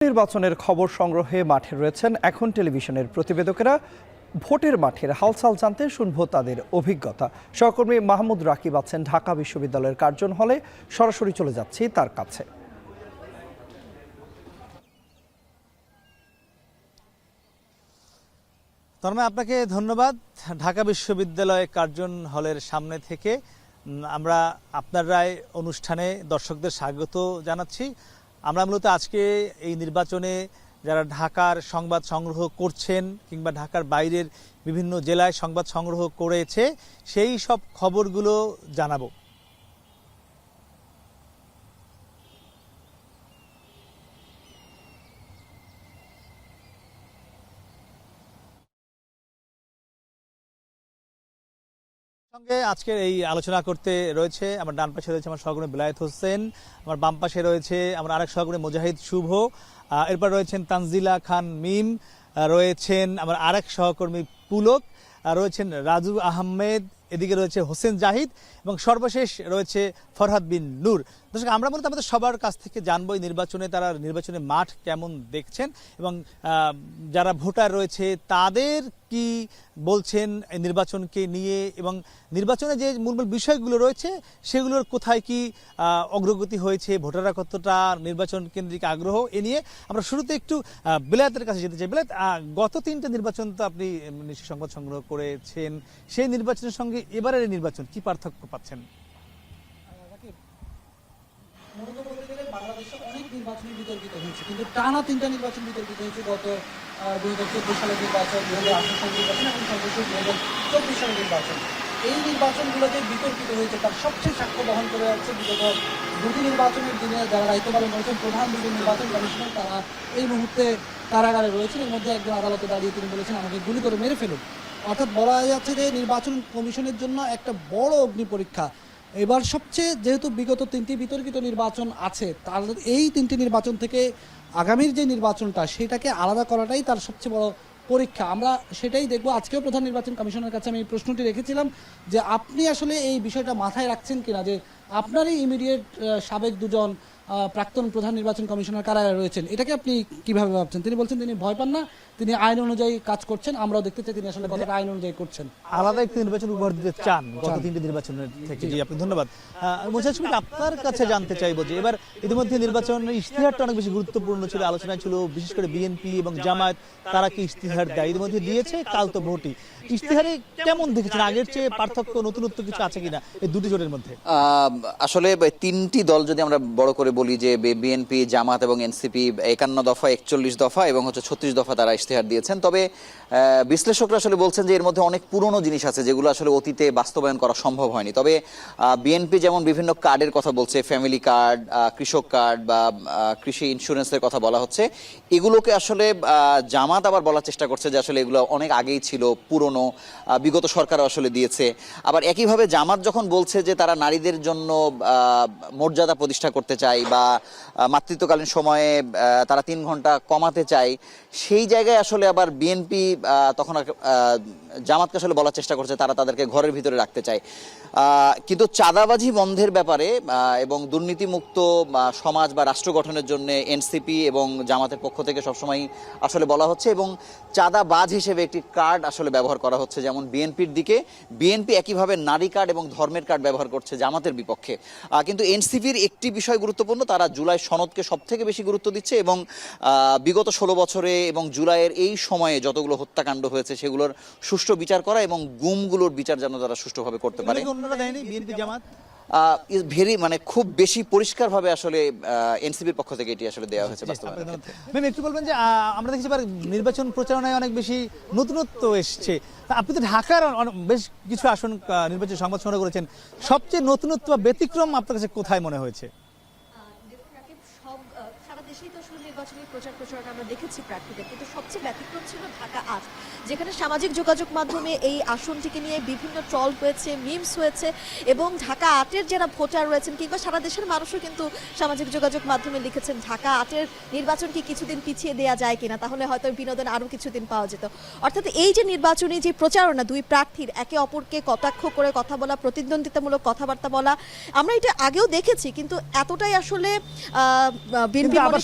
নির্বাচনের খবর সংগ্রহে মাঠে রয়েছেন এখন টেলিভিশনের প্রতিবেদকেরা। ভোটের মাঠের হালচাল জানতে শুনবো তাদের অভিজ্ঞতা। সহকর্মী মাহমুদ রাকিব আছেন ঢাকা বিশ্ববিদ্যালয়ের কার্জন হলে, সরাসরি চলে যাচ্ছি তার কাছে। তন্ময়, আপনাকে ধন্যবাদ। ঢাকা বিশ্ববিদ্যালয় কার্জন হলের সামনে থেকে আমরা আপনার রায় অনুষ্ঠানে দর্শকদের স্বাগত জানাচ্ছি। আমরা মূলত আজকে এই নির্বাচনে যারা ঢাকার সংবাদ সংগ্রহ করছেন কিংবা ঢাকার বাইরের বিভিন্ন জেলায় সংবাদ সংগ্রহ করেছে সেই সব খবরগুলো জানাবো। সঙ্গে আজকের এই আলোচনা করতে রয়েছে আমার ডান পাশে রয়েছে আমার সহকর্মী বেলায়েত হোসেন, আমার বাম পাশে রয়েছে আমার আরেক সহকর্মী মুজাহিদ শুভ, এরপর রয়েছেন তানজিলা খান মিম, রয়েছেন আমার আরেক সহকর্মী পুলক, রয়েছেন রাজু আহমেদ, এদিকে রয়েছে হোসেন জাহিদ এবং সর্বশেষ রয়েছে ফরহাদ বিন নূর। দর্শক, আমরা মূলত আমাদের সবার কাছ থেকে জানবো এই নির্বাচনে তারা নির্বাচনের মাঠ কেমন দেখছেন এবং যারা ভোটার রয়েছে তাদের কি বলছেন এই নির্বাচনকে নিয়ে এবং নির্বাচনে যে মূল মূল বিষয়গুলো রয়েছে সেগুলোর কোথায় কি অগ্রগতি হয়েছে, ভোটাররা কতটা নির্বাচন কেন্দ্রিক আগ্রহ, এ নিয়ে আমরা শুরুতে একটু বেলায়েতের কাছে যেতে চাই। বেলায়েত, গত তিনটা নির্বাচন তো আপনি নিশ্চয়ই সংবাদ সংগ্রহ করেছেন, সেই নির্বাচনের সঙ্গে এবারের নির্বাচন কি পার্থক্য পাচ্ছেন? বাংলাদেশে অনেক নির্বাচনী বিতর্কিত হয়েছে, কিন্তু টানা তিনটা নির্বাচন বিতর্কিত হয়েছে। গত 2014 সালের নির্বাচন, 2018 সালের নির্বাচন এবং সর্বশেষ 2024 সালের নির্বাচন। এই নির্বাচনগুলোতে বিতর্কিত হয়েছে, তার সবচেয়ে সাক্ষ্য বহন করে যাচ্ছে বিগত দুটি নির্বাচনের দিনে যারা দায়িত্ব পালন করেছেন প্রধান দুটি নির্বাচন কমিশনার, তারা এই মুহূর্তে কারাগারে রয়েছেন। এর মধ্যে একজন আদালতে দাঁড়িয়ে তিনি বলেছেন আমাকে গুলি করে মেরে ফেলুন। অর্থাৎ বলা যাচ্ছে যে নির্বাচন কমিশনের জন্য একটা বড় অগ্নি পরীক্ষা এবার সবচেয়ে, যেহেতু বিগত তিনটি বিতর্কিত নির্বাচন আছে, তার এই তিনটি নির্বাচন থেকে আগামীর যে নির্বাচনটা সেটাকে আলাদা করাটাই তার সবচেয়ে বড় পরীক্ষা। আমরা সেটাই দেখব। আজকেও প্রধান নির্বাচন কমিশনের কাছে আমি এই প্রশ্নটি রেখেছিলাম যে আপনি আসলে এই বিষয়টা মাথায় রাখছেন কিনা, যে আপনারই ইমিডিয়েট সাবেক দুজন প্রাক্তন প্রধান নির্বাচন কমিশনার কারাগারে রয়েছেন, এটাকে আপনি কিভাবে ভাবছেন? তিনি বলছেন তিনি ভয় পান না, তিনি আইন অনুযায়ী কাজ করছেন। আমরাও দেখতে চাই তিনি আসলে কতটা আইন অনুযায়ী করছেন। আলাদা একটি নির্বাচন উপহার দিতে চান গত তিনটি নির্বাচনের থেকে। জি, আপনি ধন্যবাদ। মুজাহিদ, আপনার কাছে জানতে চাইবো যে এবার ইতিমধ্যে নির্বাচনের ইশতেহারটা অনেক বেশি গুরুত্বপূর্ণ ছিল, আলোচনায় ছিল, বিশেষ করে বিএনপি এবং জামায়াত তারা কি ইশতেহার দেয়, ইতিমধ্যে দিয়েছে, কাল তো ভোটই। ইশতেহারে কেমন দেখেছেন, আগের চেয়ে পার্থক্য নতুনত্ব কিছু আছে কিনা এই দুটি জোটের মধ্যে? আসলে তিনটি দল যদি আমরা বড় করে বলি যে বিএনপি, জামাত এবং এনসিপি 51 দফা, 41 দফা এবং 36 দফা তারা ইশতেহার দিয়েছেন। তবে বিশ্লেষকরা আসলে বলছেন যে এর মধ্যে অনেক পুরনো জিনিস আছে যেগুলো আসলে অতীতে বাস্তবায়ন করা সম্ভব হয়নি। তবে বিএনপি যেমন বিভিন্ন কার্ডের কথা বলছে, ফ্যামিলি কার্ড, কৃষক কার্ড বা কৃষি ইন্স্যুরেন্সের কথা বলা হচ্ছে, এগুলোকে আসলে জামাত আবার বলার চেষ্টা করছে যে আসলে এগুলো অনেক আগেই ছিল, পুরনো, বিগত সরকার আসলে দিয়েছে। আবার একইভাবে জামাত যখন বলছে যে তারা নারীদের জন্য মর্যাদা প্রতিষ্ঠা করতে চায় বা মাতৃত্বকালীন সময়ে তারা 3 ঘন্টা কমাতে চায়, সেই জায়গায় আসলে আবার বিএনপি তখন জামাতকে আসলে বলার চেষ্টা করছে তারা তাদেরকে ঘরের ভিতরে রাখতে চায়। কিন্তু চাঁদাবাজি বন্ধের ব্যাপারে এবং দুর্নীতিমুক্ত সমাজ বা রাষ্ট্র গঠনের জন্য এনসিপি এবং জামাতের পক্ষ থেকে সবসময় আসলে বলা হচ্ছে এবং চাঁদাবাজ হিসেবে একটি কার্ড আসলে ব্যবহার করা হচ্ছে। যেমন বিএনপির দিকে বিএনপি একইভাবে নারী কার্ড এবং ধর্মের কার্ড ব্যবহার করছে জামাতের বিপক্ষে। কিন্তু এনসিপির একটি বিষয় গুরুত্বপূর্ণ, তারা জুলাই সনদকে সব থেকে বেশি গুরুত্ব দিচ্ছে এবং বিগত 16 বছরে এবং জুলাইয়ের এই সময়ে যতগুলো হত্যাকাণ্ড হয়েছে সেগুলোর সুষ্ঠু বিচার করা এবং গুমগুলোর বিচার যেন তারা সুষ্ঠুভাবে করতে পারে। খুব বেশি পরিষ্কারভাবে আসলে এনসিপির পক্ষ থেকে এটি আসলে দেওয়া হয়েছে। একটু বলবেন যে আমরা দেখছি এবার নির্বাচন প্রচারণায় অনেক বেশি নতুনত্ব এসছে। আপনি তো ঢাকার বেশ কিছু আসন নির্বাচন সংবাদ সংগ্রহ করেছেন, সবচেয়ে নতুনত্ব বা ব্যতিক্রম আপনার কাছে কোথায় মনে হয়েছে? নির্বাচনী প্রচারণা আমরা দেখেছি প্রার্থীদের, কিন্তু সবচেয়ে ব্যতিক্রম ছিল ঢাকা ৮, যেখানে সামাজিক যোগাযোগ মাধ্যমে এই আসনটিকে নিয়ে বিভিন্ন ট্রল হয়েছে, মিমস হয়েছে এবং ঢাকা ৮-এর যারা ভোটার রয়েছেন কিংবা সারা দেশের মানুষও কিন্তু সামাজিক যোগাযোগ মাধ্যমে লিখেছেন ঢাকা ৮-এর নির্বাচন কি কিছুদিন পিছিয়ে দেওয়া যায় কিনা, তাহলে হয়তো বিনোদন আরও কিছুদিন পাওয়া যেত। অর্থাৎ এই যে নির্বাচনী যে প্রচারণা, দুই প্রার্থীর একে অপরকে কটাক্ষ করে কথা বলা, প্রতিদ্বন্দ্বিতামূলক কথাবার্তা বলা, আমরা এটা আগেও দেখেছি, কিন্তু এতটাই আসলে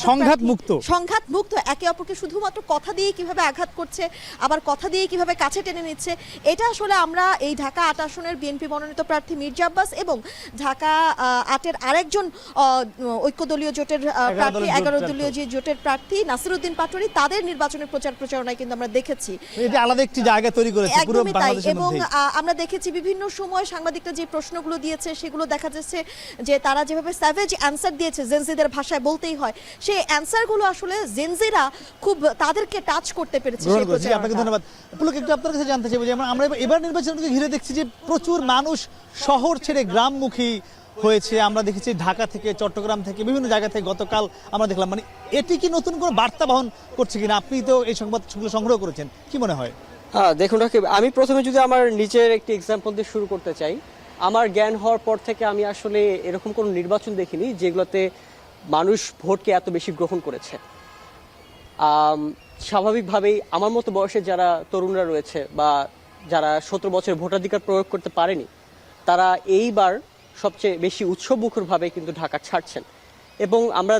সংঘাত মুক্ত মুক্ত। সংঘাত মুক্ত, একে অপরকে শুধুমাত্র কথা দিয়ে কিভাবে আঘাত করছে, আবার কথা দিয়ে কিভাবে কাছে টেনে নিচ্ছে, এটা আসলে আমরা এই ঢাকা ৮ আসনের বিএনপি মনোনীত প্রার্থী মির্জা আব্বাস এবং ঢাকা ৮-এর আরেকজন ঐক্যদলীয় জোটের প্রার্থী 11 দলীয় যে জোটের প্রার্থী নাসিরউদ্দিন পাটোয়ারি, তাদের নির্বাচনের প্রচারণায় কিন্তু আমরা দেখেছি। এটা আলাদা একটি জায়গা তৈরি করেছে পুরো একদমই তাই। বাংলাদেশের এবং মধ্যে। আমরা দেখেছি বিভিন্ন সময় সাংবাদিকরা যে প্রশ্নগুলো দিয়েছে সেগুলো দেখা যাচ্ছে যে তারা যেভাবে স্যাভেজ অ্যান্সার দিয়েছে, জেনজিদের ভাষায় বলতেই হয়, সেই অ্যান্সারগুলো আসলে জেনজিরা খুব তাদেরকে টাচ করতে পেরেছে। গ্রহণ করেছি। আপনাকে ধন্যবাদ। পুলক, একটু আপনার কাছে জানতে চাইবো যে আমরা এবার নির্বাচনকে ঘিরে দেখছি যে প্রচুর মানুষ শহর ছেড়ে গ্রামমুখী হয়েছে। আমরা দেখেছি ঢাকা থেকে, চট্টগ্রাম থেকে, বিভিন্ন জায়গা থেকে গতকাল আমরা দেখলাম। মানে এটি কি নতুন কোনো বার্তা বহন করছে কিনা? আপনি তো এই সংবাদগুলো সংগ্রহ করেছেন, কি মনে হয়? হ্যাঁ, দেখুন রাকিব, আমি প্রথমে যদি আমার নিজের একটি এক্সাম্পল দিয়ে শুরু করতে চাই। আমার জ্ঞান হওয়ার পর থেকে আমি আসলে এরকম কোনো নির্বাচন দেখিনি যেগুলোতে মানুষ ভোটকে এত বেশি গ্রহণ করেছে। স্বাভাবিকভাবেই আমার মতো বয়সে যারা তরুণরা রয়েছে বা যারা 17 বছর ভোটাধিকার প্রয়োগ করতে পারেনি, তারা এইবার সবচেয়ে বেশি উৎসবমুখরভাবে কিন্তু ঢাকা ছাড়ছেন। এবং আমরা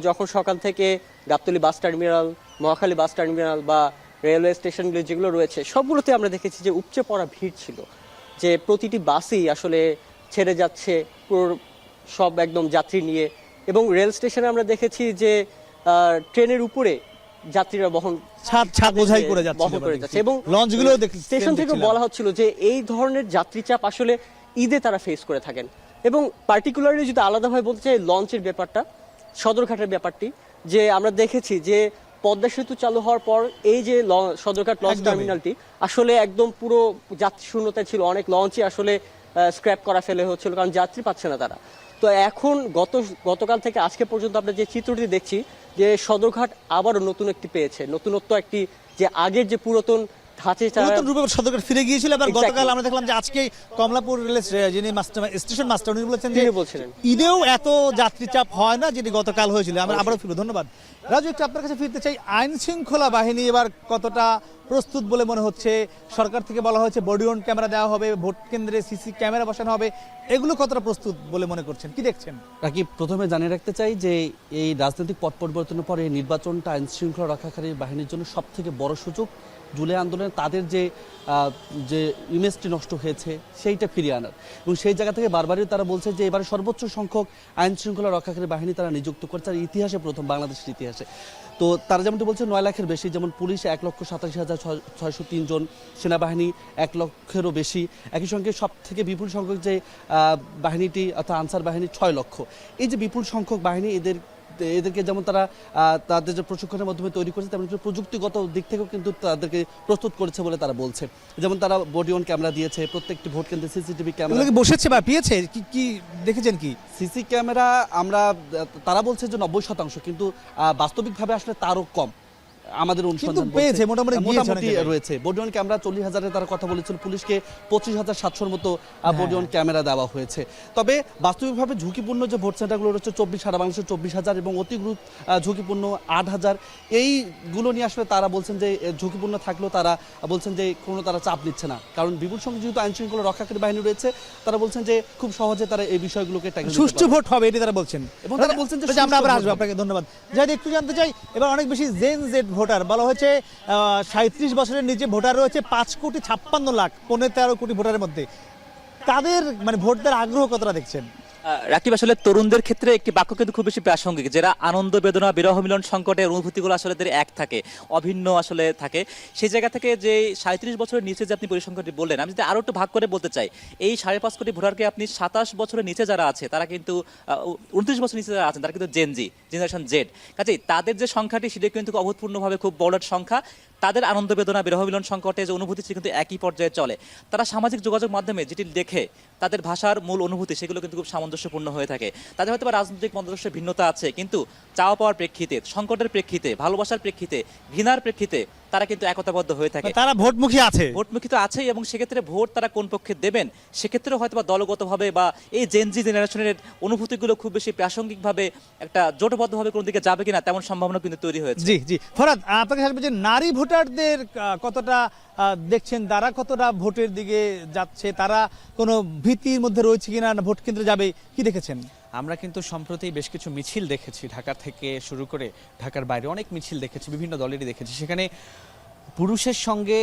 যখন সকাল থেকে Gabtoli bus terminal, Mohakhali bus terminal বা রেলওয়ে স্টেশনগুলো যেগুলো রয়েছে সবগুলোতে আমরা দেখেছি যে উপচে পড়া ভিড় ছিল, যে প্রতিটি বাসই আসলে ছেড়ে যাচ্ছে পুরো সব একদম যাত্রী নিয়ে। এবং রেল স্টেশনে আমরা দেখেছি যে ট্রেনের উপরে যাত্রীরা ছাদ বোঝাই করে যাচ্ছে এবং লঞ্চগুলো স্টেশন থেকে বলা হচ্ছিল যে এই ধরনের যাত্রী চাপ আসলে ঈদে তারা ফেস করে থাকেন। এবং পার্টিকুলারলি যদি আলাদাভাবে বলতে চাই লঞ্চের ব্যাপারটা, সদরঘাটের ব্যাপারটি, যে আমরা দেখেছি যে পদ্মা সেতু চালু হওয়ার পর এই যে সদরঘাট লঞ্চ টার্মিনালটি আসলে একদম পুরো যাত্রী শূন্যতায় ছিল। অনেক লঞ্চই আসলে স্ক্র্যাপ করা ফেলে হচ্ছিল, কারণ যাত্রী পাচ্ছে না তারা। তো এখন গতকাল থেকে আজকে পর্যন্ত আমরা যে চিত্রটি দেখছি যে সদরঘাট আবারও নতুন একটি পেয়েছে, নতুনত্ব একটি, যে আগের যে পুরাতন ধাঁচে সদরঘাট ফিরে গিয়েছিল। এবার গতকাল আমরা দেখলাম যে আজকে কমলাপুর রেলের যিনি স্টেশন মাস্টার উনি বলেছেন যে ঈদেও এত যাত্রী চাপ হয় না যেটি গতকাল হয়েছিল। আমরা আবারও ফিরবো। ধন্যবাদ। রাজু, একটু আপনার কাছে ফিরতে চাই, আইন শৃঙ্খলা বাহিনী এবার কতটা প্রস্তুত বলে মনে হচ্ছে? সরকার থেকে বলা হয়েছে বডি অন ক্যামেরা দেওয়া হবে, ভোট কেন্দ্রে সিসি ক্যামেরা বসানো হবে, এগুলো কতটা প্রস্তুত বলে মনে করছেন, কি দেখছেন? রাকিব, প্রথমে জানিয়ে রাখতে চাই যে এই রাজনৈতিক পট পরিবর্তনের পরে এই নির্বাচনটা আইন শৃঙ্খলা রক্ষাকারী বাহিনীর জন্য সব থেকে বড় সুযোগ। জুলাই আন্দোলনে তাদের যে ইমেজটি নষ্ট হয়েছে সেইটা ফিরিয়ে আনার, এবং সেই জায়গা থেকে বারবারই তারা বলছে যে এবারে সর্বোচ্চ সংখ্যক আইন শৃঙ্খলা রক্ষাকারী বাহিনী তারা নিযুক্ত করছে, আর ইতিহাসে প্রথম, বাংলাদেশের ইতিহাসে। তো তারা যেমনটি বলছে 9 লাখের বেশি, যেমন পুলিশ 1,87,603 জন, সেনাবাহিনী 1 লক্ষেরও বেশি, একই সঙ্গে সব থেকে বিপুল সংখ্যক যে বাহিনীটি অর্থাৎ আনসার বাহিনী 6 লক্ষ। এই যে বিপুল সংখ্যক বাহিনী, এদেরকে যেমন তারা তাদের যে প্রশিক্ষণের মাধ্যমে তৈরি করেছে, তেমন প্রযুক্তিগত দিক থেকেও কিন্তু তাদেরকে প্রস্তুত করেছে বলে তারা বলছে। যেমন তারা বডি অন ক্যামেরা দিয়েছে, প্রত্যেকটি ভোট কেন্দ্রে সিসিটিভি ক্যামেরা বসেছে বা পেয়েছে, কি দেখেছেন? কি সিসি ক্যামেরা তারা বলছে যে 90%, কিন্তু বাস্তবিকভাবে আসলে তারও কম। আমাদের অনুসন্ধান পেয়েছে মোটামুটি রয়েছে। বডি অন ক্যামেরা 40,000-এর তারা কথা বলেছিল, পুলিশকে 25,700-র মতো বডি অন ক্যামেরা দেওয়া হয়েছে। তবে বাস্তবিকভাবে ঝুঁকিপূর্ণ যে ভোট সেন্টারগুলো রয়েছে 24, সারা বাংলাদেশে 24,000 এবং অতি ঝুঁকিপূর্ণ 8,000, এইগুলো নিয়ে আসলে তারা বলছেন যে ঝুঁকিপূর্ণ থাকলেও তারা বলছেন যে কোনো তারা চাপ নিচ্ছে না, কারণ বিপুল সংখ্যক যেহেতু আইন শৃঙ্খলা রক্ষাকারী বাহিনী রয়েছে, তারা বলছেন যে খুব সহজে তারা এই বিষয়গুলোকে সুষ্ঠু ভোট হবে এটি তারা বলছেন। এবং তারা বলছেন যে আমরা আবার আসবো। আপনাকে ধন্যবাদ। যাই একটু জানতে চাই, এবার অনেক বেশি জেন জেড ভোটার বলা হয়েছে, 37 বছরের নিচে ভোটার রয়েছে 5,56,00,000, 15-13 কোটি ভোটারের মধ্যে। তাদের মানে ভোট দেওয়ার আগ্রহ কতটা দেখছেন? রাকিব, আসলে তরুণদের ক্ষেত্রে একটি বাক্য কিন্তু খুব বেশি প্রাসঙ্গিক, যারা আনন্দ, বেদনা, বিরহ মিলন সংকটের অনুভূতিগুলো আসলে এক থাকে, অভিন্ন আসলে থাকে। সেই জায়গা থেকে যে 37 বছরের নিচে যে আপনি পরিসংখ্যানটি বললেন, আমি যদি আরো একটু ভাগ করে বলতে চাই, এই 5.5 কোটি ভোটারকে আপনি 27 বছরের নিচে যারা আছে তারা কিন্তু 29 বছরের নিচে যারা আছেন তারা কিন্তু জেনজি, জেনারেশন জেড। কাজেই তাদের যে সংখ্যাটি সেটা কিন্তু অভূতপূর্ণভাবে খুব বড় সংখ্যা। তাদের আনন্দ, বেদনা, বিরহ মিলন সংকটে যে অনুভূতি কিন্তু একই পর্যায়ে চলে। তারা সামাজিক যোগাযোগ মাধ্যমে যেটি দেখে তাদের ভাষার মূল অনুভূতি সেগুলো কিন্তু খুব সামঞ্জস্যপূর্ণ হয়ে থাকে। তাদের হয়তো রাজনৈতিক মতাদর্শে ভিন্নতা আছে, কিন্তু চাওয়া পাওয়ার প্রেক্ষিতে, সংকটের প্রেক্ষিতে, ভালোবাসার প্রেক্ষিতে, ঘৃণার প্রেক্ষিতে তারা কিন্তু একতাবদ্ধ হয়ে থাকে। তারা ভোটমুখী তো আছেই, এবং সেক্ষেত্রে ভোট তারা কোন পক্ষে দেবেন সেক্ষেত্রে হয়তো বা দলগতভাবে বা এই জেনজি জেনারেশনের অনুভূতিগুলো খুব বেশি প্রাসঙ্গিকভাবে একটা জোটবদ্ধভাবে কোন দিকে যাবে কিনা তেমন সম্ভাবনা কিন্তু তৈরি হয়েছে। জি জি, ফরাদ, আপনাকে আসবে যে নারী ভোটারদের কতটা দেখছেন, তারা কতটা ভোটের দিকে যাচ্ছে, তারা কোনো ভীতির মধ্যে রয়েছে কিনা, ভোট কেন্দ্রে যাবে, কি দেখেছেন? আমরা কিন্তু সম্প্রতি বেশ কিছু মিছিল দেখেছি, ঢাকা থেকে শুরু করে ঢাকার বাইরে অনেক মিছিল দেখেছি, বিভিন্ন দলেরই দেখেছি। সেখানে পুরুষের সঙ্গে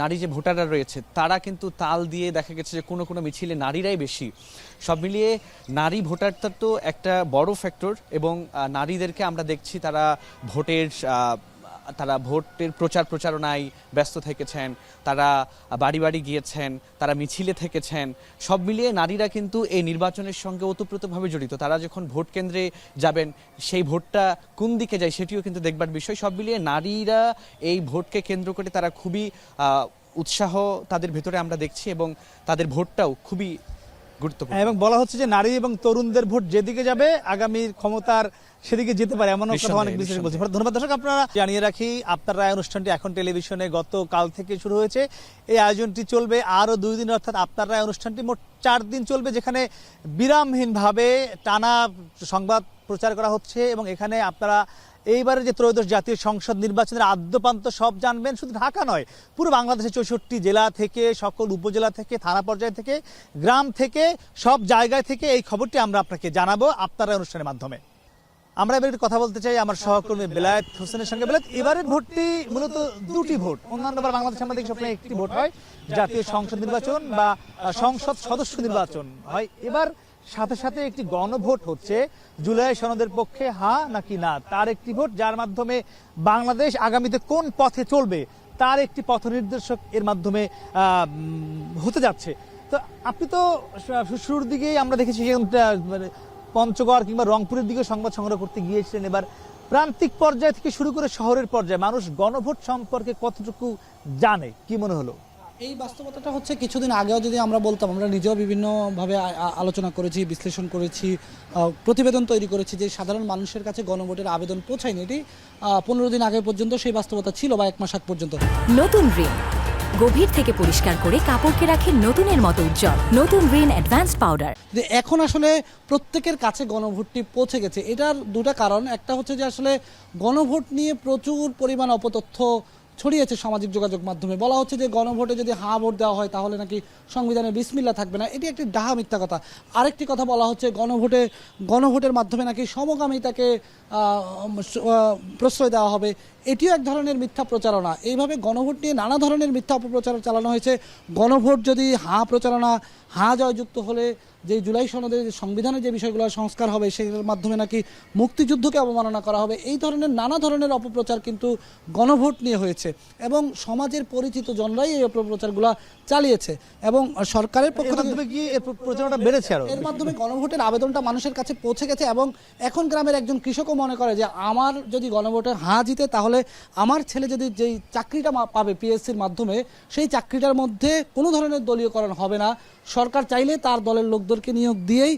নারী যে ভোটাররা রয়েছে তারা কিন্তু তাল দিয়ে দেখা গেছে যে কোনো কোনো মিছিলে নারীরাই বেশি। সব মিলিয়ে নারী ভোটারটা তো একটা বড় ফ্যাক্টর, এবং নারীদেরকে আমরা দেখছি তারা ভোটের প্রচারণায় ব্যস্ত থেকেছেন, তারা বাড়ি বাড়ি গিয়েছেন, তারা মিছিলে থেকেছেন। সব মিলিয়ে নারীরা কিন্তু এই নির্বাচনের সঙ্গে ওতপ্রোতভাবে জড়িত। তারা যখন ভোট কেন্দ্রে যাবেন সেই ভোটটা কোন দিকে যায় সেটিও কিন্তু দেখবার বিষয়। সব মিলিয়ে নারীরা এই ভোটকে কেন্দ্র করে তারা খুবই উৎসাহ তাদের ভেতরে আমরা দেখছি, এবং তাদের ভোটটাও খুবই গুরুত্বপূর্ণ। এবং বলা হচ্ছে যে নারী এবং তরুণদের ভোট যেদিকে যাবে আগামীর ক্ষমতার সেদিকে যেতে পারে, এমন কথা অনেক বিশ্লেষক বলছে। ধন্যবাদ দর্শক, আপনারা জানিয়ে রাখি আপনার রায় অনুষ্ঠানটি এখন টেলিভিশনে গতকাল থেকে শুরু হয়েছে। এই আয়োজনটি চলবে আরও 2 দিন, অর্থাৎ আপনার রায় অনুষ্ঠানটি মোট 4 দিন চলবে, যেখানে বিরামহীনভাবে টানা সংবাদ প্রচার করা হচ্ছে। এবং এখানে আপনারা এইবারে যে ত্রয়োদশ জাতীয় সংসদ নির্বাচনের আদ্যপান্ত সব জানবেন। শুধু ঢাকা নয়, পুরো বাংলাদেশের 64 জেলা থেকে, সকল উপজেলা থেকে, থানা পর্যায় থেকে, গ্রাম থেকে, সব জায়গায় থেকে এই খবরটি আমরা আপনাকে জানাবো আপনার অনুষ্ঠানের মাধ্যমে। আমরা এবার একটু কথা বলতে চাই আমার সহকর্মী বেলায়েত হোসেনের সঙ্গে। বেলায়েত, এবারের ভোটটি মূলত 2টি ভোট। অন্যান্যবার বাংলাদেশে আমাদের সবসময় একটি ভোট হয়, জাতীয় সংসদ নির্বাচন বা সংসদ সদস্য নির্বাচন হয়। এবার সাথে সাথে একটি গণভোট হচ্ছে, জুলাই সনদের পক্ষে হ্যাঁ নাকি না তার একটি ভোট, যার মাধ্যমে বাংলাদেশ আগামীতে কোন পথে চলবে তার একটি পথ নির্দেশক এর মাধ্যমে হতে যাচ্ছে। তো আপনি তো শুরুর দিকেই আমরা দেখেছি পঞ্চগড় কিংবা রংপুরের দিকে সংবাদ সংগ্রহ করতে গিয়েছিলেন। এবার প্রান্তিক পর্যায় থেকে শুরু করে শহরের পর্যায়ে মানুষ গণভোট সম্পর্কে কতটুকু জানে, কি মনে হলো? এই বাস্তবতাটা হচ্ছে কিছুদিন আগেও যদি আমরা বলতাম, আমরা নিজেও বিভিন্নভাবে আলোচনা করেছি, বিশ্লেষণ করেছি, প্রতিবেদন তৈরি করেছি যে সাধারণ মানুষের কাছে গণভোটের আবেদন পৌঁছায়নি। এটি 15 দিন আগে পর্যন্ত সেই বাস্তবতা ছিল, বা 1 মাস আগ পর্যন্ত। নতুন রিন গভীর থেকে পরিষ্কার করে কাপড়কে রাখে নতুনের মতো উজ্জ্বল। নতুন রিন অ্যাডভান্স পাউডার। এখন আসলে প্রত্যেকের কাছে গণভোটটি পৌঁছে গেছে। এটার 2টা কারণ। একটা হচ্ছে যে আসলে গণভোট নিয়ে প্রচুর পরিমাণ অপতথ্য ছড়িয়েছে সামাজিক যোগাযোগ মাধ্যমে। বলা হচ্ছে যে গণভোটে যদি হ্যাঁ ভোট দেওয়া হয় তাহলে নাকি সংবিধানে বিসমিল্লাহ থাকবে না। এটি একটি ডাহা মিথ্যা কথা। আরেকটি কথা বলা হচ্ছে গণভোটের মাধ্যমে নাকি সমকামিতাকে প্রশ্রয় দেওয়া হবে। এটিও এক ধরনের মিথ্যা প্রচারণা। এইভাবে গণভোট নিয়ে নানা ধরনের মিথ্যা অপপ্রচার চালানো হয়েছে। গণভোট যদি হ্যাঁ প্রচারণা, হ্যাঁ জয়যুক্ত হলে যে জুলাই সনদে সংবিধানে যে বিষয়গুলো সংস্কার হবে সেগুলোর মাধ্যমে নাকি মুক্তিযুদ্ধকে অবমাননা করা হবে, এই ধরনের নানা ধরনের অপপ্রচার কিন্তু গণভোট নিয়ে হয়েছে, এবং সমাজের পরিচিত জনরাই এই অপপ্রচারগুলো চালিয়েছে। এবং সরকারের পক্ষ থেকে কি প্রচারণা বেড়েছে, আরো এর মাধ্যমে গণভোটের আবেদনটা মানুষের কাছে পৌঁছে গেছে। এবং এখন গ্রামের একজন কৃষকও মনে করে যে আমার যদি গণভোটে হ্যাঁ জিতে তাহলে আমার ছেলে যদি যেই চাকরিটা পাবে পিএসসির মাধ্যমে, সেই চাকরিটার মধ্যে কোনো ধরনের দলীয়করণ হবে না। সরকার চাইলে তার দলের লোকদেরকে নিয়োগ দিয়েই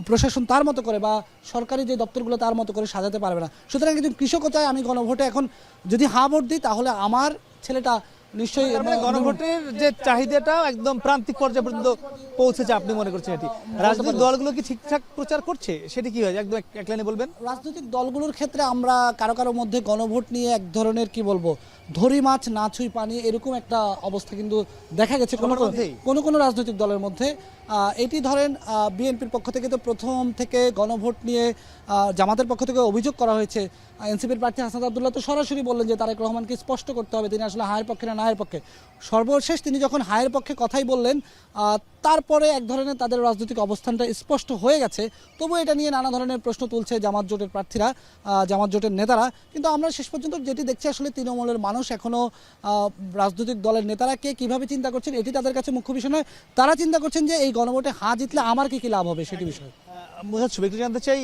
প্রশাসন তার মতো করে বা সরকারি যে দপ্তরগুলো তার মতো করে সাজাতে পারবে না। সুতরাং একজন কৃষকও চায় আমি গণভোটে এখন যদি হ্যাঁ ভোট দিই তাহলে আমার ছেলেটা নিশ্চয়ই গণভোটের যে চাহিদাটা একদম প্রান্তিক পর্যায়ে পর্যন্ত পৌঁছেছে আপনি মনে করছেন? এটি রাজনৈতিক দলগুলো কি ঠিকঠাক প্রচার করছে, সেটি কি হয় একদম এক লাইনে বলবেন? রাজনৈতিক দলগুলোর ক্ষেত্রে আমরা কারো মধ্যে গণভোট নিয়ে এক ধরনের কি বলবো ধরি মাছ না ছুঁই পানি এরকম একটা অবস্থা কিন্তু দেখা গেছে কোনো রাজনৈতিক দলের মধ্যে। এটি ধরেন বিএনপির পক্ষ থেকে তো প্রথম থেকে গণভোট নিয়ে জামাতের পক্ষ থেকে অভিযোগ করা হয়েছে। এনসিপির প্রার্থী হাসনাত আব্দুল্লাহ তো সরাসরি বললেন যে তারেক রহমানকে স্পষ্ট করতে হবে তিনি আসলে হায়ের পক্ষে না নায়ের পক্ষে। সর্বশেষ তিনি যখন হায়ের পক্ষে কথাই বললেন, তারপরে এক ধরনের তাদের রাজনৈতিক অবস্থানটা স্পষ্ট হয়ে গেছে। তবু এটা নিয়ে নানা ধরনের প্রশ্ন তুলছে জামাত জোটের প্রার্থীরা, জামাত জোটের নেতারা। কিন্তু আমরা শেষ পর্যন্ত যেটি দেখছি আসলে তৃণমূলের মানুষ এখনও রাজনৈতিক দলের নেতারা কে কীভাবে চিন্তা করছেন এটি তাদের কাছে মুখ্য বিষয় নয়। তারা চিন্তা করছেন যে এই গণভোটে হ্যাঁ জিতলে আমার কি লাভ হবে সেটি বিষয়। একটু জানতে চাই,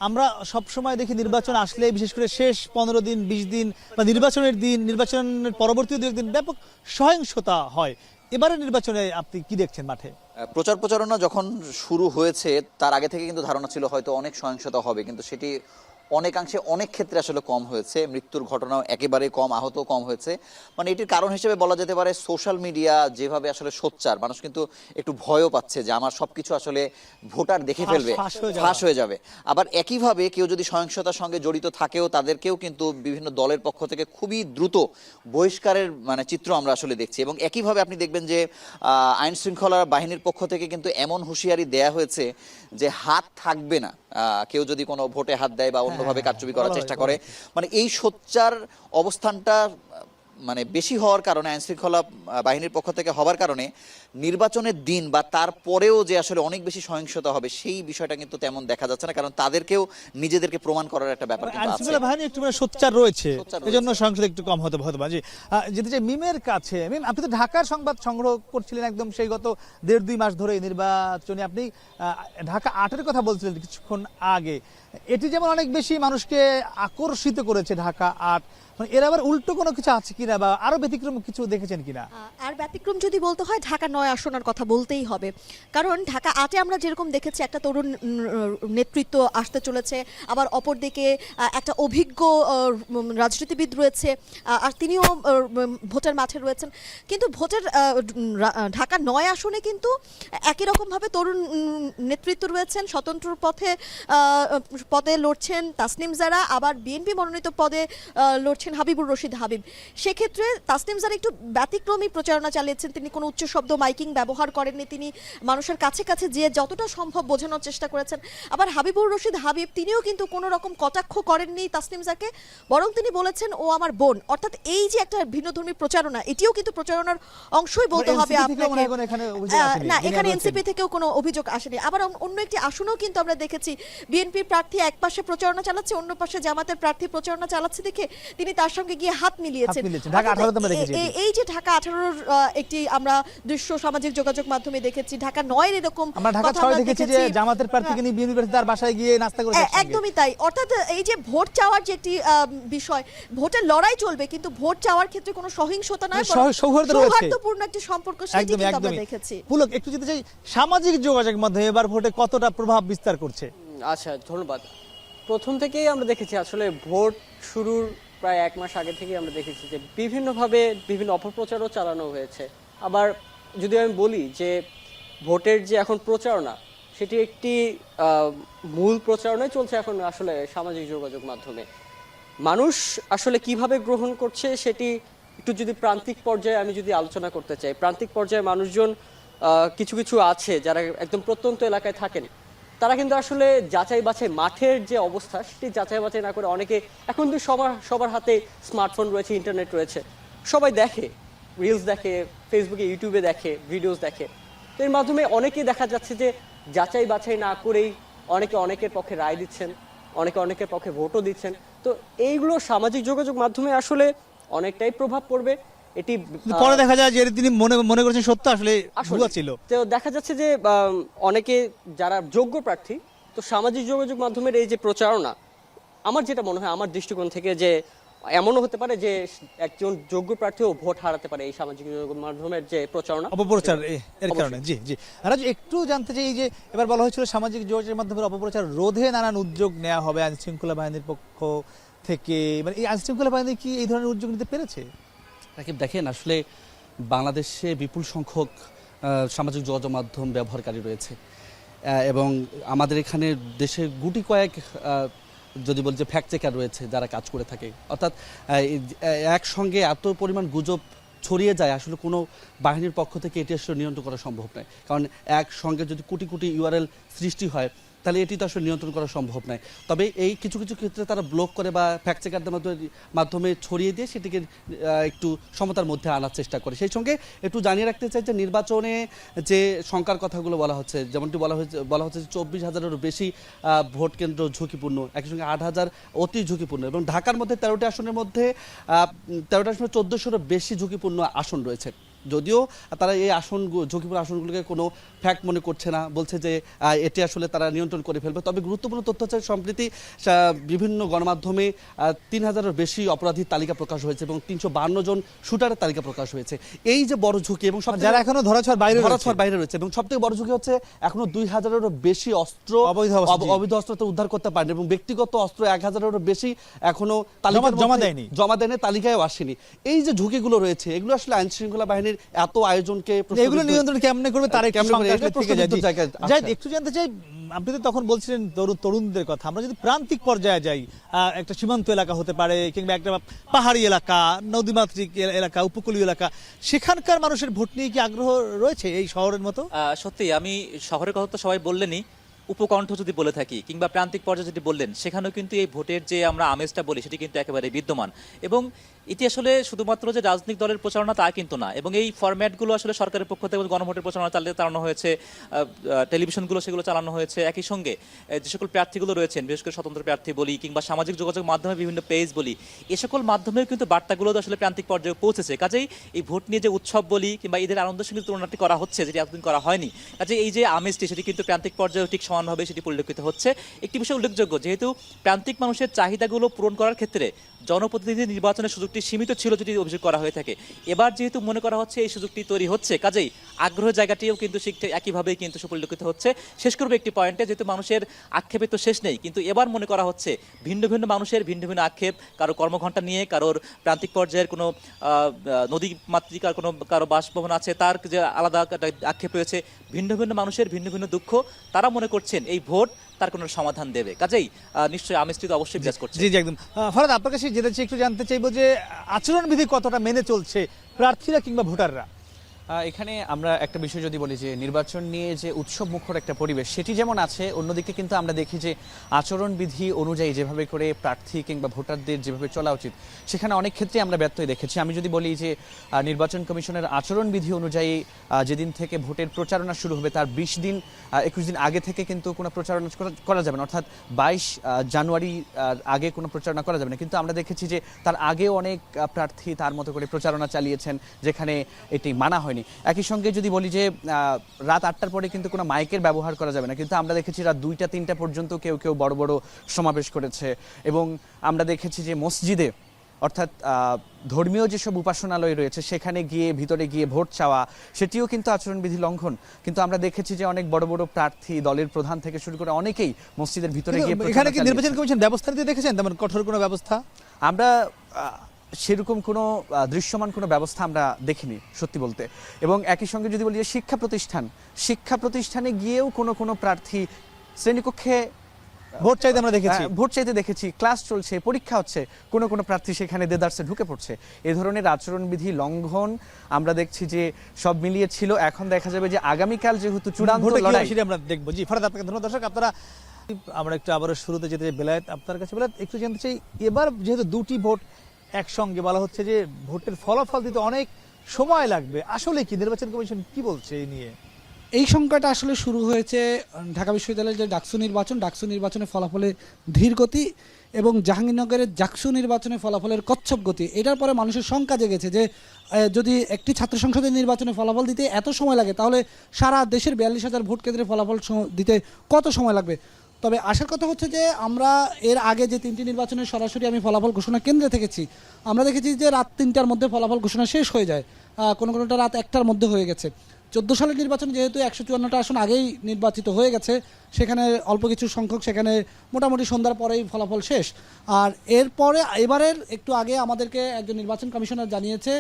আমরা সবসময় দেখি নির্বাচন আসলে বিশেষ করে শেষ 15 দিন 20 দিন বা নির্বাচনের দিন, নির্বাচনের পরবর্তী 2 দিন ব্যাপক সহিংসতা হয়। এবারে নির্বাচনে আপনি কি দেখছেন মাঠে? প্রচারণা যখন শুরু হয়েছে তার আগে থেকে কিন্তু ধারণা ছিল হয়তো অনেক সহিংসতা হবে, কিন্তু সেটি অনেকাংশে অনেক ক্ষেত্রে আসলে কম হয়েছে, মৃত্যুর ঘটনাও একেবারে কম, আহত কম হয়েছে। মানে এটির কারণ হিসেবে বলা যেতে পারে সোশ্যাল মিডিয়া যেভাবে আসলে সোচ্চার, মানুষ কিন্তু একটু ভয়ও পাচ্ছে যে আমার সবকিছু আসলে ভোটার দেখে ফেলবে, ফাঁস হয়ে যাবে। আবার একইভাবে কেউ যদি সহিংসতার সঙ্গে জড়িত থাকেও তাদেরকেও কিন্তু বিভিন্ন দলের পক্ষ থেকে খুবই দ্রুত বহিষ্কারের মানে চিত্র আমরা আসলে দেখছি। এবং একইভাবে আপনি দেখবেন যে আইন শৃঙ্খলা বাহিনীর পক্ষ থেকে কিন্তু এমন হুঁশিয়ারি দেয়া হয়েছে যে হাত থাকবে না কেউ যদি কোনো ভোটে হাত দেয় বা অন্যভাবে কারচুপি করার চেষ্টা করে। মানে এই সোচ্চার অবস্থানটা মানে বেশি হওয়ার কারণে, আইন শৃঙ্খলা বাহিনীর পক্ষ থেকে হওয়ার কারণে নির্বাচনের দিন বা তারপরেও যে আসলে অনেক বেশি সহিংসতা হবে সেই বিষয়টা কিন্তু তেমন দেখা যাচ্ছে না, কারণ তাদেরকেও নিজেদেরকে প্রমাণ করার একটা ব্যাপার কিন্তু আছে। আইনশৃঙ্খলা বাহিনী একটু সোচ্চার রয়েছে, এজন্য সহিংসতা একটু কম হতে হতে পারে। যেতে চাই মিমের কাছে। মিম, আপনি তো ঢাকার সংবাদ সংগ্রহ করছিলেন একদম সেই গত 1.5-2 মাস ধরে নির্বাচনে, আপনি ঢাকা 8-এর কথা বলছিলেন কিছুক্ষণ আগে। এটি যেমন অনেক বেশি মানুষকে আকর্ষিত করেছে ঢাকা 8, মানে এর আবার উল্টো কোনো কিছু আছে কিনা বা আরো ব্যতিক্রম কিছু দেখেছেন কিনা? আর ব্যতিক্রম যদি বলতে হয় ঢাকা 9 আসনের কথা বলতেই হবে, কারণ ঢাকা 8-এ আমরা যেরকম দেখেছি একটা তরুণ নেতৃত্ব আসতে চলেছে, আবার অপরদিকে একটা অভিজ্ঞ রাজনীতিবিদ রয়েছে, আর তিনিও ভোটের মাঠে রয়েছেন। কিন্তু ভোটের ঢাকা 9 আসনে কিন্তু একই রকমভাবে তরুণ নেতৃত্ব রয়েছেন, স্বতন্ত্র পদে লড়ছেন তাসনিম জারা, আবার বিএনপি মনোনীত পদে লড়ছেন হাবিবুর রশিদ হাবিব। সেক্ষেত্রে তাসনিম জারা একটু ব্যতিক্রমী প্রচারণা চালিয়েছেন, তিনি কোনো উচ্চ শব্দ মাইকিং ব্যবহার করেননি, তিনি মানুষের কাছে কাছে যে যতটা সম্ভব বোঝানোর চেষ্টা করেছেন। আবার হাবিবুর রশিদ হাবিব তিনিও কিন্তু কোনো রকম কটাক্ষ করেননি তাসনিম জারাকে, বরং তিনি বলেছেন ও আমার বোন। অর্থাৎ এই যে একটা ভিন্নধর্মী প্রচারণা, এটিও কিন্তু প্রচারণার অংশই বলতে হবে আপনাকে। না, এখানে এনসিপি থেকেও কোনো অভিযোগ আসেনি। আবার অন্য একটি আসনেও কিন্তু আমরা দেখেছি বিএনপির প্রার্থী এক পাশে প্রচারণা চালাচ্ছে, অন্য পাশে জামাতের প্রার্থী প্রচারণা চালাচ্ছে দেখে তিনি তার সঙ্গে গিয়ে হাত মিলিয়েছেন। এই যে ঢাকা 18-র একটি আমরা দৃশ্য সামাজিক যোগাযোগ মাধ্যমে দেখেছি, ঢাকা 9-এর এরকম আমরা ঢাকা 6 দেখেছি যে জামাতের প্রার্থীকে নিয়ে বিএনপি প্রার্থী তার বাসায় গিয়ে নাস্তা করেছে। একদমই তাই। অর্থাৎ এই যে ভোট চাওয়ার যে একটি বিষয়, ভোটের লড়াই চলবে কিন্তু ভোট চাওয়ার ক্ষেত্রে কোনো সহিংসতা নয়, সৌহার্দ্যপূর্ণ একটি সম্পর্ক, সেটি কিন্তু আমরা দেখেছি। পুলক, একটু যেতে চাই সামাজিক যোগাযোগ মাধ্যমে এবার ভোটে কতটা প্রভাব বিস্তার করছে? আচ্ছা, ধন্যবাদ। প্রথম থেকেই আমরা দেখেছি আসলে ভোট শুরুর প্রায় 1 মাস আগে থেকেই আমরা দেখেছি যে বিভিন্নভাবে বিভিন্ন অপপ্রচারও চালানো হয়েছে। আবার যদি আমি বলি যে ভোটের যে এখন প্রচারণা, সেটি একটি মূল প্রচারণাই চলছে এখন আসলে সামাজিক যোগাযোগ মাধ্যমে। মানুষ আসলে কিভাবে গ্রহণ করছে সেটি একটু যদি প্রান্তিক পর্যায়ে আমি যদি আলোচনা করতে চাই, প্রান্তিক পর্যায়ে মানুষজন কিছু কিছু আছে যারা একদম প্রত্যন্ত এলাকায় থাকেন, তারা কিন্তু আসলে যাচাই বাছাই, মাঠের যে অবস্থা সেটি যাচাই বাছাই না করে অনেকে, এখন তো সবার হাতে স্মার্টফোন রয়েছে, ইন্টারনেট রয়েছে, সবাই দেখে, রিলস দেখে, ফেসবুকে ইউটিউবে দেখে, ভিডিওস দেখে। তো এর মাধ্যমে অনেকেই দেখা যাচ্ছে যে যাচাই বাছাই না করেই অনেকের পক্ষে রায় দিচ্ছেন, অনেকের পক্ষে ভোটও দিচ্ছেন। তো এইগুলো সামাজিক যোগাযোগ মাধ্যমে আসলে অনেকটাই প্রভাব পড়বে। এটি পরে দেখা যায় যে তিনি মনে করেছেন সত্য আসলে ভুয়া ছিল। তো দেখা যাচ্ছে যে অনেকে যারা যোগ্য প্রার্থী, তো সামাজিক যোগাযোগ মাধ্যমের এই যে প্রচারণা, আমার যেটা মনে হয় আমার দৃষ্টিকোণ থেকে, যে এমনও হতে পারে যে একজন যোগ্য প্রার্থীও ভোট হারাতে পারে এই সামাজিক যোগাযোগ মাধ্যমের যে প্রচারণা, অপপ্রচার এর কারণে। জি জি, রাজু, একটু জানতে চাই, এই যে এবার বলা হয়েছিল সামাজিক যোগাযোগের মাধ্যমে অপপ্রচার রোধে নানান উদ্যোগ নেওয়া হবে আইন শৃঙ্খলা বাহিনীর পক্ষ থেকে, মানে এই আইন শৃঙ্খলা বাহিনী কি এই ধরনের উদ্যোগ নিতে পেরেছে? রাকিব, দেখেন আসলে বাংলাদেশে বিপুল সংখ্যক সামাজিক যোগাযোগ মাধ্যম ব্যবহারকারী রয়েছে, এবং আমাদের এখানে দেশে গুটি কয়েক যদি বলি যে ফ্যাক্ট চেকার রয়েছে যারা কাজ করে থাকে। অর্থাৎ একসঙ্গে এত পরিমাণ গুজব ছড়িয়ে যায়, আসলে কোনো বাহিনীর পক্ষ থেকে এটি আসলে নিয়ন্ত্রণ করা সম্ভব নয়। কারণ একসঙ্গে যদি কোটি কোটি ইউআরএল সৃষ্টি হয় তাহলে এটি তো আসলে নিয়ন্ত্রণ করা সম্ভব নয়। তবে এই কিছু কিছু ক্ষেত্রে তারা ব্লক করে বা ফ্যাক্ট চেকারদের মাধ্যমে ছড়িয়ে দিয়ে সেটিকে একটু সমতার মধ্যে আনার চেষ্টা করে। সেই সঙ্গে একটু জানিয়ে রাখতে চাই যে নির্বাচনে যে সংখ্যার কথাগুলো বলা হচ্ছে, যেমনটি বলা হচ্ছে যে 24,000-এরও বেশি ভোট কেন্দ্র ঝুঁকিপূর্ণ, একই সঙ্গে 8,000 অতি ঝুঁকিপূর্ণ, এবং ঢাকার মধ্যে 13টি আসনের মধ্যে 13টি আসনে 1400-রও বেশি ঝুঁকিপূর্ণ আসন রয়েছে। যদিও তারা এই ঝুঁকিপূর্ণ আসনগুলোকে কোনো ফ্যাক্ট মনে করছে না, বলছে যে এটি আসলে তারা নিয়ন্ত্রণ করে ফেলবে। তবে গুরুত্বপূর্ণ তথ্য হচ্ছে সম্প্রতি বিভিন্ন গণমাধ্যমে 3000-এর বেশি অপরাধীর তালিকা প্রকাশ হয়েছে এবং 352 জন শুটারের তালিকা প্রকাশ হয়েছে। এই যে বড় ঝুঁকি এবং যারা এখনো ধরাছোঁয়ার বাইরে রয়েছে এবং সবথেকে বড় ঝুঁকি হচ্ছে এখনো 2000-এরও বেশি অস্ত্র অবৈধ অস্ত্র তো উদ্ধার করতে পারেনি এবং ব্যক্তিগত অস্ত্র 1000-এরও বেশি এখনো জমা দেয়নি, তালিকায় আসেনি। এই যে ঝুঁকিগুলো রয়েছে এগুলো আসলে আইন শৃঙ্খলা বাহিনীর এত আয়োজনকে এগুলো নিয়ন্ত্রণ কেমনে করবে তার একটু একটু জানতে চাই। আপনি তো তখন বলছিলেন তরুণদের কথা, আমরা যদি প্রান্তিক পর্যায়ে যাই, একটা সীমান্ত এলাকা হতে পারে কিংবা একটা পাহাড়ি এলাকা, নদীমাতৃক এলাকা, উপকূলীয় এলাকা, সেখানকার মানুষের ভোট নিয়ে কি আগ্রহ রয়েছে এই শহরের মতো? সত্যি আমি শহরের কথা তো সবাই বললেনই, উপকণ্ঠ যদি বলে থাকি কিংবা প্রান্তিক পর্যায়ে যদি বললেন, সেখানেও কিন্তু এই ভোটের যে আমরা আমেজটা বলি সেটি কিন্তু একেবারে বিদ্যমান। এবং এটি আসলে শুধুমাত্র যে রাজনৈতিক দলের প্রচারণা তা কিন্তু না, এবং এই ফরম্যাটগুলো আসলে সরকারের পক্ষ থেকে গণভোটের প্রচারণা চালানো হয়েছে, টেলিভিশনগুলো সেগুলো চালানো হয়েছে। একই সঙ্গে যে সকল প্রার্থীগুলো রয়েছেন, বিশেষ করে স্বতন্ত্র প্রার্থী বলি কিংবা সামাজিক যোগাযোগ মাধ্যমে বিভিন্ন পেজ বলি, এ সকল মাধ্যমেও কিন্তু বার্তাগুলো আসলে প্রান্তিক পর্যায়ে পৌঁছেছে। কাজেই এই ভোট নিয়ে যে উৎসব বলি কিংবা ঈদের আনন্দের সঙ্গে তুলনাটি করা হচ্ছে, যেটি এতদিন করা হয়নি, কাজে এই যে আমেজটি সেটি কিন্তু প্রান্তিক পর্যায়েও ঠিক সমানভাবে সেটি পরিলক্ষিত হচ্ছে। একটি বিষয় উল্লেখযোগ্য, যেহেতু প্রান্তিক মানুষের চাহিদাগুলো পূরণ করার ক্ষেত্রে জনপ্রতিনিধি নির্বাচনের সুযোগটি সীমিত ছিল যদি অভিযোগ করা হয়ে থাকে, এবার যেহেতু মনে করা হচ্ছে এই সুযোগটি তৈরি হচ্ছে, কাজেই আগ্রহের জায়গাটিও কিন্তু একইভাবেই কিন্তু সুপরিলক্ষিত হচ্ছে। শেষ করবো একটি পয়েন্টে, যেহেতু মানুষের আক্ষেপের তো শেষ নেই, কিন্তু এবার মনে করা হচ্ছে ভিন্ন ভিন্ন মানুষের ভিন্ন ভিন্ন আক্ষেপ, কারো কর্মঘণ্টা নিয়ে, কারোর প্রান্তিক পর্যায়ের কোনো নদী মাতৃকার কারো বাসভবন আছে তার যে আলাদা আক্ষেপ রয়েছে, ভিন্ন ভিন্ন মানুষের ভিন্ন ভিন্ন দুঃখ, তারা মনে করছেন এই ভোট তার কোনো সমাধান দেবে। কাজেই নিশ্চয়ই আমেজটি তো অবশ্যই বিরাজ করছে। জি জি একদম। ফরাদ, আপনার কাছে যেতে চাই, একটু জানতে চাইবো যে আচরণবিধি কতটা মেনে চলছে প্রার্থীরা কিংবা ভোটাররা? এখানে আমরা একটা বিষয় যদি বলি যে নির্বাচন নিয়ে যে উৎসব মুখর একটা পরিবেশ সেটি যেমন আছে, অন্যদিকে কিন্তু আমরা দেখি যে আচরণবিধি অনুযায়ী যেভাবে করে প্রার্থী কিংবা ভোটারদের যেভাবে চলা উচিত সেখানে অনেক ক্ষেত্রে আমরা ব্যত্যয় দেখেছি। আমি যদি বলি যে নির্বাচন কমিশনের আচরণবিধি অনুযায়ী যেদিন থেকে ভোটের প্রচারণা শুরু হবে তার 21 দিন আগে থেকে কিন্তু কোনো প্রচারণা করা যাবে না, অর্থাৎ 22 জানুয়ারি আগে কোনো প্রচারণা করা যাবে না। কিন্তু আমরা দেখেছি যে তার আগেও অনেক প্রার্থী তার মতো করে প্রচারণা চালিয়েছেন যেখানে এটি মানা হয়নি। একই সঙ্গে যদি বলি যে রাত 8টার পরে কিন্তু কোনো মাইকের ব্যবহার করা যাবে না, কিন্তু আমরা দেখেছি রাত 2টা-3টা পর্যন্ত কেউ কেউ বড় বড় সমাবেশ করেছে। এবং আমরা দেখেছি যে মসজিদে, অর্থাৎ ধর্মীয় যেসব উপাসনালয় রয়েছে সেখানে গিয়ে ভিতরে গিয়ে ভোট চাওয়া, সেটিও কিন্তু আচরণবিধি লঙ্ঘন। কিন্তু আমরা দেখেছি যে অনেক বড় বড় প্রার্থী, দলের প্রধান থেকে শুরু করে অনেকেই মসজিদের ভিতরে গিয়ে, এখানে কি নির্বাচন কমিশন ব্যবস্থা নিতে দেখেছেন তেমন কঠোর কোনো ব্যবস্থা? আমরা সেরকম কোনো দৃশ্যমান কোনো ব্যবস্থা আমরা দেখিনি সত্যি বলতে। এবং একই সঙ্গে যদি বলি যে শিক্ষা প্রতিষ্ঠানে গিয়েও কোনো প্রার্থী শ্রেণীকক্ষে ভোট চাইতে দেখেছি, ক্লাস চলছে, পরীক্ষা হচ্ছে, কোনো প্রার্থী সেখানে দেদারসে ঢুকে পড়ছে। এই ধরনের আচরণবিধি লঙ্ঘন আমরা দেখছি যে সব মিলিয়ে ছিল। এখন দেখা যাবে যে আগামীকাল যেহেতু চূড়ান্ত লড়াই, আমরা দেখবো। জি ফরাদ, আপনাকে ধন্যবাদ। দর্শক, আপনারা আমরা একটু আবারও শুরুতে যেতে বেলায়েত, আপনার কাছে বেলায়েত একটু জানতে চাই, এবার যেহেতু দুটি ভোট একসঙ্গে, বলা হচ্ছে যে ভোটের ফলাফল দিতে অনেক সময় লাগবে, আসলে কি নির্বাচন কমিশন কি বলছে এই নিয়ে? এই সংখ্যাটা আসলে শুরু হয়েছে ঢাকা বিশ্ববিদ্যালয়ের যে ডাকসু নির্বাচনের ফলাফলের ধীর গতি এবং জাহাঙ্গীরনগরের জাকসু নির্বাচনের ফলাফলের কচ্ছপ গতি। এটার পরে মানুষের শঙ্কা জেগেছে যে যদি একটি ছাত্র সংসদের নির্বাচনে ফলাফল দিতে এত সময় লাগে, তাহলে সারা দেশের 42,000 ভোট কেন্দ্রে ফলাফল দিতে কত সময় লাগবে। তবে আসার কথা হচ্ছে যে আমরা এর আগে যে 3টি নির্বাচনের সরাসরি আমি ফলাফল ঘোষণা কেন্দ্রে থেকেছি, আমরা দেখেছি যে রাত 3টার মধ্যে ফলাফল ঘোষণা শেষ হয়ে যায়, কোনোটা রাত 1টার মধ্যে হয়ে গেছে। 14 সালের নির্বাচন যেহেতু 154টা আসন আগেই নির্বাচিত হয়ে গেছে, সেখানে অল্প কিছু সংখ্যক, সেখানে মোটামুটি সন্ধ্যার পরেই ফলাফল শেষ। আর এরপরে এবারের একটু আগে আমাদেরকে একজন নির্বাচন কমিশনার জানিয়েছে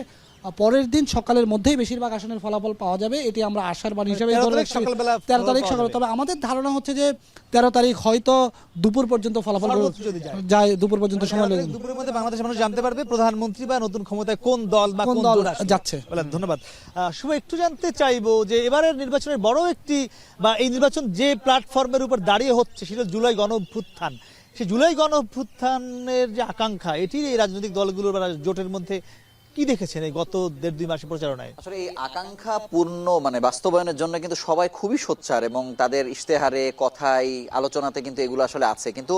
পরের দিন সকালের মধ্যেই বেশিরভাগ আসনের ফলাফল পাওয়া যাবে। এটি আমরা আশার বাণী হিসেবে 13 তারিখ সকালে। তবে আমাদের ধারণা হচ্ছে যে 13 তারিখ হয়তো দুপুর পর্যন্ত ফলাফল যায়, দুপুর পর্যন্ত সময় লাগে। দুপুরের মধ্যে বাংলাদেশের মানুষ জানতে পারবে প্রধানমন্ত্রী বা নতুন ক্ষমতায় কোন দল বা কোন দল যাচ্ছে। ধন্যবাদ। শুভ, একটু জানতে চাইবো যে এবারের নির্বাচনের বড় একটি বা এই নির্বাচন যে প্ল্যাটফর্মের উপর দাঁড়িয়ে হচ্ছে সেটা জুলাই গণঅভ্যুত্থান। সেই জুলাই গণঅভ্যুত্থানের যে আকাঙ্ক্ষা, এটি এই রাজনৈতিক দলগুলোর বা জোটের মধ্যে কি দেখেছেন এই গত 1.5-2 মাসের প্রচারণায়? আসলে এই আকাঙ্ক্ষা পূর্ণ বাস্তবায়নের জন্য কিন্তু সবাই খুবই সোচ্চার এবং তাদের ইশতেহারে, কথায়, আলোচনাতে কিন্তু এগুলো আসলে আছে। কিন্তু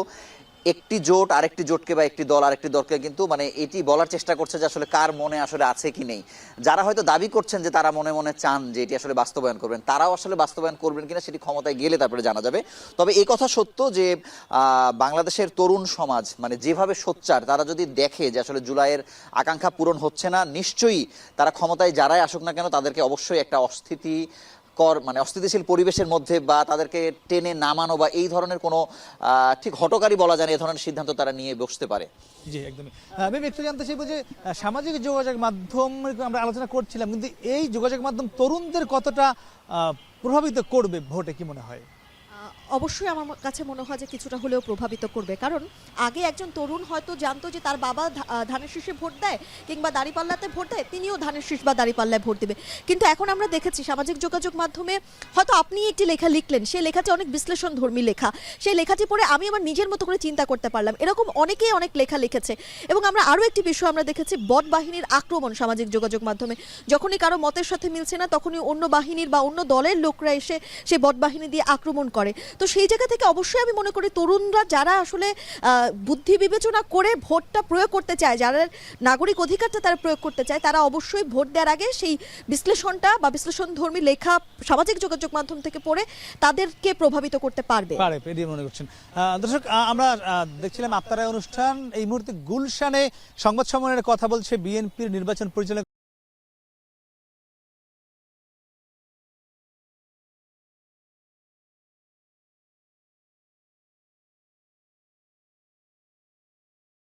একটি জোট আরেকটি জোটকে বা একটি দল আরেকটি দলকে কিন্তু মানে এটি বলার চেষ্টা করছে যে আসলে কার মনে আসলে আছে কি নেই। যারা হয়তো দাবি করছেন যে তারা মনে মনে চান যে এটি আসলে বাস্তবায়ন করবেন, তারাও আসলে বাস্তবায়ন করবেন কিনা সেটি ক্ষমতায় গেলে তারপরে জানা যাবে। তবে এই কথা সত্য যে বাংলাদেশের তরুণ সমাজ মানে যেভাবে সোচ্চার, তারা যদি দেখে যে আসলে জুলাইয়ের আকাঙ্ক্ষা পূরণ হচ্ছে না, নিশ্চয়ই তারা ক্ষমতায় যারাই আসুক না কেন তাদেরকে অবশ্যই একটা মানে অস্থিতিশীল পরিবেশের মধ্যে বা তাদেরকে টেনে নামানো বা এই ধরনের কোনো ঠিক হঠকারী বলা যায় না, এই ধরনের সিদ্ধান্ত তারা নিয়ে বসতে পারে। জি একদমই। আমি একটু জানতে চাইবো যে সামাজিক যোগাযোগ মাধ্যম আমরা আলোচনা করছিলাম, কিন্তু এই যোগাযোগ মাধ্যম তরুণদের কতটা প্রভাবিত করবে ভোটে, কি মনে হয়? অবশ্যই আমার কাছে মনে হয় যে কিছুটা হলেও প্রভাবিত করবে, কারণ আগে একজন তরুণ হয়তো জানতো যে তার বাবা ধানের শীষে ভোট দেয় কিংবা দাঁড়িপাল্লাতে ভোট দেয়, তিনিও ধানের শীষ বা দাঁড়িপাল্লায় ভোট দেবে। কিন্তু এখন আমরা দেখেছি সামাজিক যোগাযোগ মাধ্যমে হয়তো আপনি একটি লেখা লিখলেন, সেই লেখাটি অনেক বিশ্লেষণধর্মী লেখা, সেই লেখাটি পড়ে আমি আমার নিজের মতো করে চিন্তা করতে পারলাম। এরকম অনেকেই অনেক লেখা লিখেছে। এবং আমরা আরও একটি বিষয় আমরা দেখেছি, বট বাহিনীর আক্রমণ সামাজিক যোগাযোগ মাধ্যমে। যখনই কারো মতের সাথে মিলছে না তখনই অন্য বাহিনীর বা অন্য দলের লোকরা এসে সেই বট বাহিনী দিয়ে আক্রমণ করে। তো সেই জায়গা থেকে অবশ্যই আমি মনে করি তরুণরা যারা আসলে বুদ্ধি বিবেচনা করে ভোটটা প্রয়োগ করতে চায়, যারা নাগরিক অধিকারটা তারা প্রয়োগ করতে চায়, তারা অবশ্যই ভোট দেওয়ার আগে সেই বিশ্লেষণটা বা বিশ্লেষণধর্মী লেখা সামাজিক যোগাযোগ মাধ্যম থেকে পড়ে তাদেরকে প্রভাবিত করতে পারবে। মনে করছেন দর্শক, আমরা দেখছিলাম আফতার অনুষ্ঠান। এই মুহূর্তে গুলশানে সংবাদ সম্মেলনের কথা বলছে বিএনপির নির্বাচন পরিচালক